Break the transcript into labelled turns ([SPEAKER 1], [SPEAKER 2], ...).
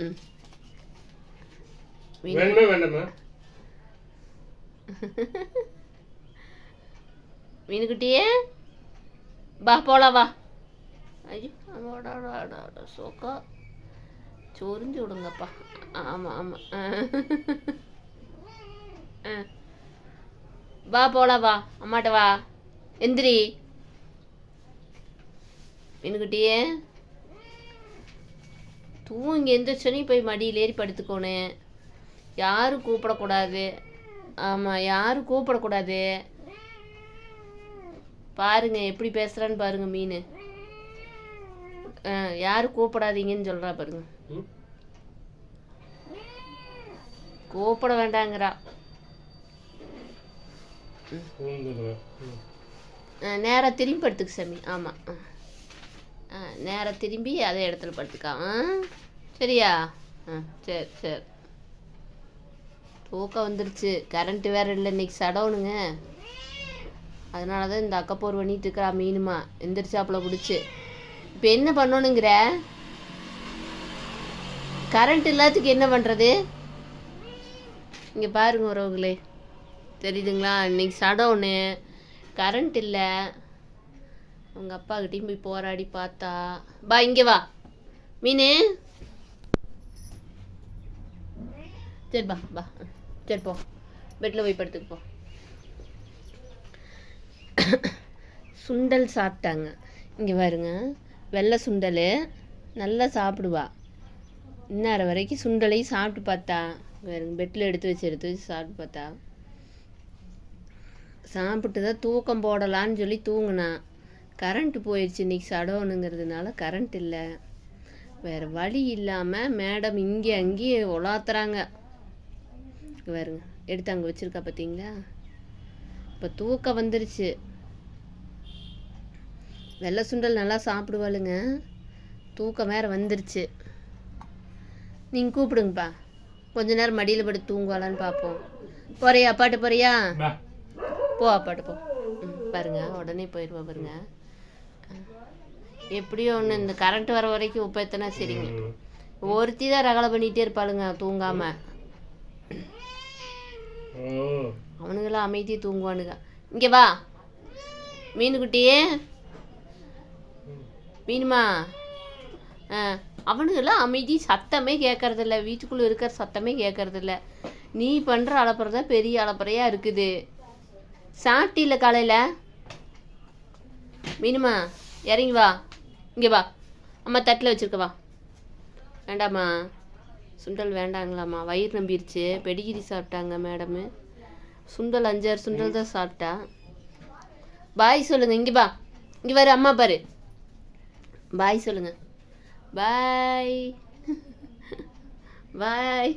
[SPEAKER 1] ம்
[SPEAKER 2] வேணுமா வேண்டாமா?
[SPEAKER 1] மீனுக்குட்டியே வா போலாம் வா. ஐயோ அடா சோக்கா சொரிஞ்சு விடுங்கப்பா. ஆமாம் ஆமாம் வா போலாம் வா. அம்மாட்ட வா. எந்திரி மீனுக்குட்டியே. தூங்கி எந்திரிச்சோன்னே போய் மடியில் ஏறி படுத்துக்கோணும். யாரும் கூப்பிடக்கூடாது. ஆமாம் யாரும் கூப்பிடக்கூடாது. பாருங்க எப்படி பேசுகிறான்னு பாருங்க மீன். யாரும் கூப்பிடாதீங்கன்னு சொல்கிறா பாருங்க. கூப்பிட வேண்டாங்கிறா. நேராக திரும்பி படுத்துக்கு சாமி. ஆமாம் நேராக திரும்பி அதே இடத்துல படுத்துக்கா. சரியா? சரி சரி. தூக்கம் வந்துருச்சு. கரண்ட்டு வேறு இல்லை, இன்னைக்கு சடவுனுங்க. அதனால தான் இந்த அக்கப்போர் பண்ணிட்டு இருக்கிறா மீனுமா. எந்திரிச்சாப்புல பிடிச்சி. இப்போ என்ன பண்ணணுங்கிற? கரண்ட் இல்லாததுக்கு என்ன பண்ணுறது? இங்கே பாருங்க உறவுகளே, தெரியுதுங்களா? இன்னைக்கு சடவுனு, கரண்ட் இல்லை. அவங்க அப்பாக்கிட்டையும் போய் போராடி பார்த்தா. பா இங்கே வா மீனு. சரி பா பா. சரி போ, பெட்டில் போய் படுத்துக்கு போ. சுண்டல் சாப்பிட்டாங்க. இங்கே பாருங்க, வெள்ளை சுண்டல் நல்லா சாப்பிடுவா. இந்நேரம் வரைக்கும் சுண்டலையும் சாப்பிட்டு பார்த்தா. பாருங்க, பெட்டில் எடுத்து வச்சு சாப்பிட்டு பார்த்தா. சாப்பிட்டு தான் தூக்கம் போடலான்னு சொல்லி தூங்கினா. கரண்ட்டு போயிடுச்சு. இன்றைக்கி சடவுனுங்கிறதுனால கரண்ட் இல்லை. வேறு வழி இல்லாமல் மேடம் இங்கே அங்கேயே உலாத்துறாங்க. பாருங்க, எடுத்து அங்கே வச்சுருக்கா பார்த்தீங்களா? இப்போ தூக்கம் வந்துருச்சு. வெள்ளை சுண்டல் நல்லா சாப்பிடுவாளுங்க. தூக்கம் வேறு வந்துருச்சு. நீங்கள் கூப்பிடுங்கப்பா. கொஞ்ச நேரம் மடியில் படுத்து தூங்குவாளான்னு பார்ப்போம். போறியா அப்பாட்டு? போறியா? போ அப்பாட்டு போ. பாருங்க, உடனே போயிடுவா பாருங்க. எப்படியோ ஒன்று, இந்த கரண்ட் வர வரைக்கும் உப்பேத்தனா சரிங்க. ஒருத்தி தான் ரகலை பண்ணிகிட்டே இருப்பாளுங்க தூங்காமல். அவனுங்களாம் அமைதியாக தூங்குவானுங்க. இங்கே வா மீனுக்குட்டியே. மீனுமா. அவனுங்கெல்லாம் அமைதி, சத்தமே கேட்கறதில்ல. வீட்டுக்குள்ளே இருக்கிற சத்தமே கேட்கறதில்ல. நீ பண்ணுற அலப்பறை தான் பெரிய அலப்பறையாக இருக்குது. சாப்பிட்டில்ல காலையில்? மீனுமா இறங்கி வா. இங்கே வா, அம்மா தட்டில் வச்சுருக்கவா. வேண்டாம்மா, சுண்டல் வேண்டாங்களாம்மா. வயிறு நம்பிருச்சு. பெடிகிரி சாப்பிட்டாங்க மேடமு. சுண்டல் 5-6 சுண்டல் தான் சாப்பிட்டா. பாய் சொல்லுங்கள். இங்கே வா, இங்கே வரு அம்மா பாரு. பாய் சொல்லுங்கள். பாய் பாய்.